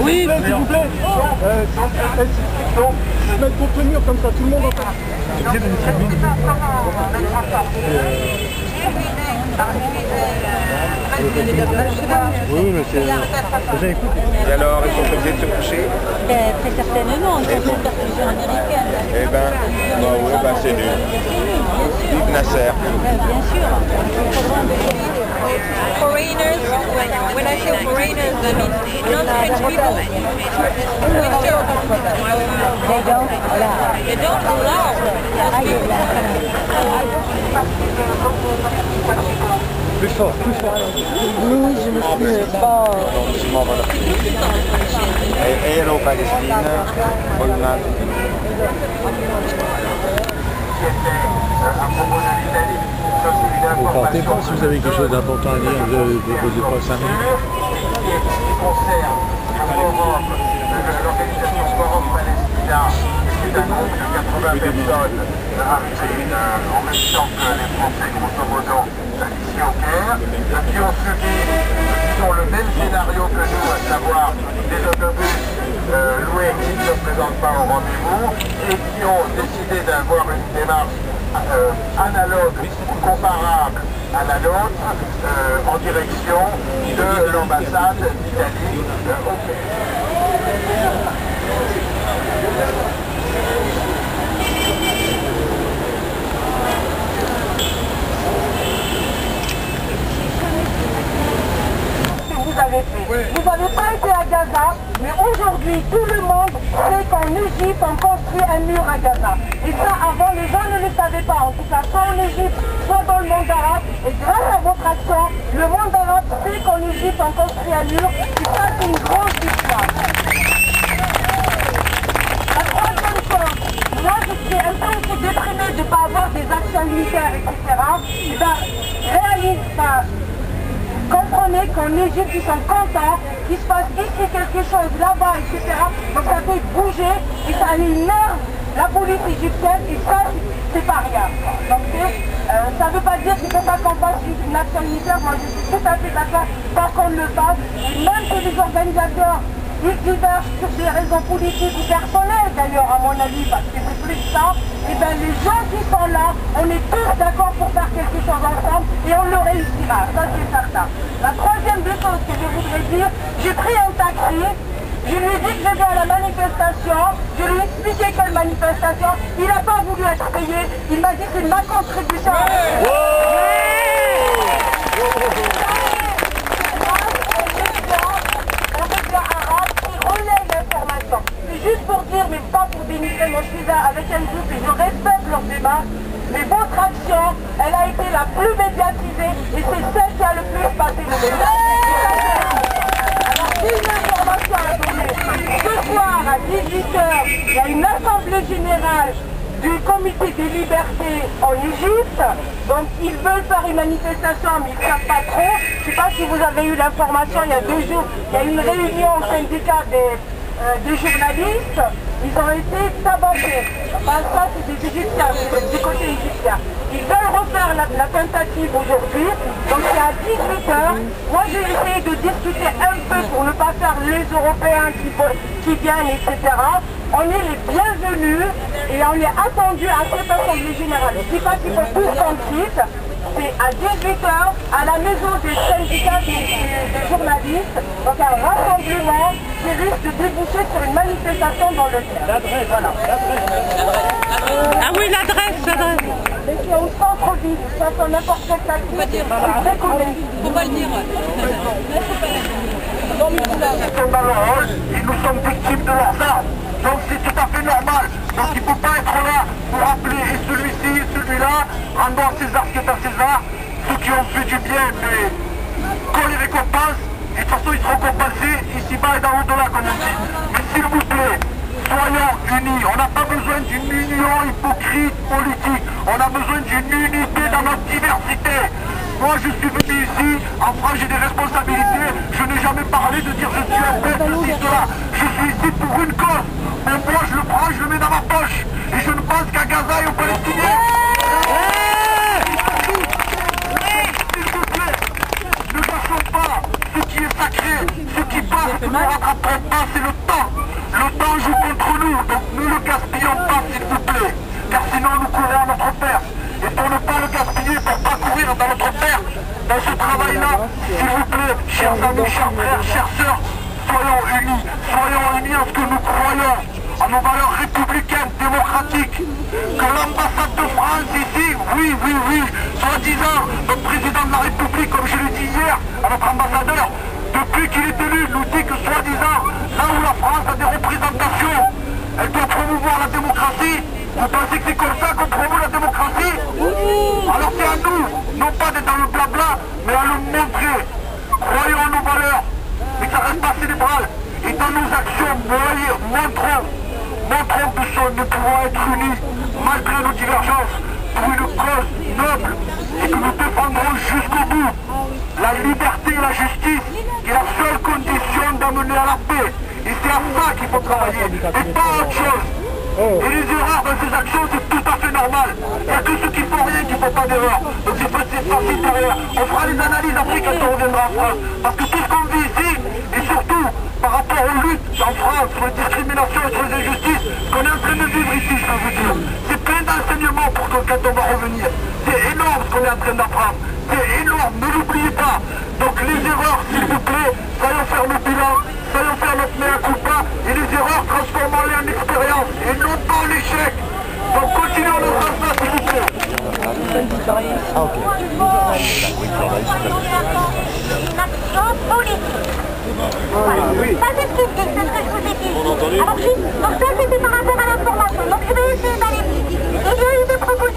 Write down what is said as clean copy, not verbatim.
Oui, s'il vous plaît. Se mettre contre le mur comme ça, tout le monde entend. Oui, monsieur. Et alors, ils sont obligés de se coucher? Très certainement, ils ont une perfusion américaine. Eh ben, non, oui, ben c'est nul. Vive Nasser. Bien sûr. Foreigners, when I say foreigners, I mean non-French people. They don't allow. Plus fort, plus fort. Oui, je me suis pas... Et Europa-Palestine, Holland. Vous partez pas si vous avez quelque chose d'important à dire, vous ne posez pas 5 minutes. L'organisation Europe-Palestina est d'un nombre de 80 personnes arrivées en même temps que les Français, grosso modo, ici au Caire, qui ont subi, disons, le même scénario que nous, à savoir des autobus loués qui ne se présentent pas au rendez-vous et qui ont décidé d'avoir une démarche analogue ou comparable à la nôtre en direction de l'ambassade d'Italie au Caire. Vous n'avez pas été à Gaza, mais aujourd'hui tout le monde sait qu'en Égypte on construit un mur à Gaza. Et ça avant les gens ne le savaient pas, en tout cas soit en Égypte, soit dans le monde arabe. Et grâce à votre action, le monde arabe sait qu'en Égypte on construit un mur. Et ça c'est une grande victoire. La troisième chose, moi je suis un peu aussi déprimée de ne pas avoir des actions militaires, etc. Comprenez qu'en Égypte, ils sont contents, qu'il se passe ici quelque chose, là-bas, etc. Donc ça fait bouger et ça énerve la police égyptienne et ça, c'est pas rien. Donc ça ne veut pas dire qu'il ne faut pas qu'on fasse une action militaire. Moi, je suis tout à fait d'accord pas qu'on le fasse. Et même que les organisateurs ils divergent sur des raisons politiques ou personnelles, d'ailleurs, à mon avis, parce que c'est plus ça, et bien les gens qui sont là, on est tous d'accord pour faire quelque chose ensemble et on le réussira, ça c'est certain. La troisième des choses que je voudrais dire, j'ai pris un taxi, je lui ai dit que je vais à la manifestation, je lui ai expliqué quelle manifestation, il n'a pas voulu être payé, il m'a dit que c'est ma contribution. C'est juste pour dire, mais pas pour dénigrer, moi je suis là avec un groupe et je respecte leur débat, mais votre action, elle a été la plus médiatisée et c'est celle qui a le plus passé le message. Alors, une information à donner. Ce soir à 18h, il y a une assemblée générale du comité des libertés en Égypte. Donc ils veulent faire une manifestation, mais ils ne savent pas trop. Je ne sais pas si vous avez eu l'information, il y a 2 jours, il y a une réunion au syndicat des journalistes, ils ont été sabotés. Enfin, ça, c'est des Égyptiens, du côté égyptien. Ils veulent refaire la tentative aujourd'hui, donc c'est à 18h. Moi, j'ai essayé de discuter un peu pour ne pas faire les Européens qui viennent, etc. On est les bienvenus et on est attendus à cette assemblée générale. Je ne dis pas qu'il faut tous qu'on quitte. C'est à 18h à la maison des syndicats des journalistes, donc un rassemblement qui risque de déboucher sur une manifestation dans le Caire. L'adresse, voilà. Ah oui, l'adresse. C'est au centre-ville, ça peut n'importe quel taxi. C'est très connu. Faut pas le dire. C'est malheureux et nous sommes victimes de leurs armes. Donc c'est tout à fait normal. Donc il ne faut pas être là pour appeler et celui-ci et celui-là, rendant à César ce qui est à César, ceux qui ont fait du bien, mais qu'on les récompense, et de toute façon ils seront compensés ici-bas et dans l'au-delà comme on dit. Mais s'il vous plaît, soyons unis. On n'a pas besoin d'une union hypocrite politique. On a besoin d'une unité dans notre diversité. Moi je suis venu ici, en France j'ai des responsabilités, je n'ai jamais parlé de dire je suis rattraperont pas, c'est le temps. Le temps joue contre nous, donc ne le gaspillons pas s'il vous plaît, car sinon nous courons à notre perte. Et pour ne pas le gaspiller, pour ne pas courir dans notre perte, dans ce travail-là, s'il vous plaît, chers amis, chers frères, chères sœurs, soyons unis en ce que nous croyons, à nos valeurs républicaines, démocratiques, que l'ambassade de France ici, oui, soi-disant, notre président de la République, comme je l'ai dit hier à notre ambassadeur, depuis qu'il est élu, nous dit que soi-disant, là où la France a des représentations, elle doit promouvoir la démocratie. Vous pensez que c'est comme ça qu'on promeut la démocratie? Alors c'est à nous, non pas d'être dans le blabla, mais à le montrer. Croyons en nos valeurs, mais ça reste pas cérébral. Et dans nos actions, montrons que nous pouvons être unis, malgré nos divergences, pour une cause noble, et que nous défendrons jusqu'au bout. La liberté et la justice est la seule condition d'amener à la paix. Et c'est à ça qu'il faut travailler, et pas autre chose. Et les erreurs dans ces actions, c'est tout à fait normal. Il n'y a que ceux qui font rien qui ne font pas d'erreur. Donc c'est facile derrière. On fera les analyses après quand on reviendra en France. Parce que tout ce qu'on vit ici, et surtout par rapport aux luttes en France, sur les discriminations et sur les injustices, ce qu'on est en train de vivre ici, je peux vous dire, c'est plein d'enseignements pour quand on va revenir. C'est énorme ce qu'on est en train d'apprendre. C'est énorme, ne l'oubliez pas. Donc les erreurs, s'il vous plaît, soyons faire le bilan, soyons faire notre mea culpa, et les erreurs, transformons-les en expérience, et non pas en échec. Donc continuons notre sens, s'il vous plaît. Ça c'est ce que je vous ai dit. Alors, donc ça c'était par rapport à l'information. Donc je vais essayer d'aller. Et j'ai eu des propositions.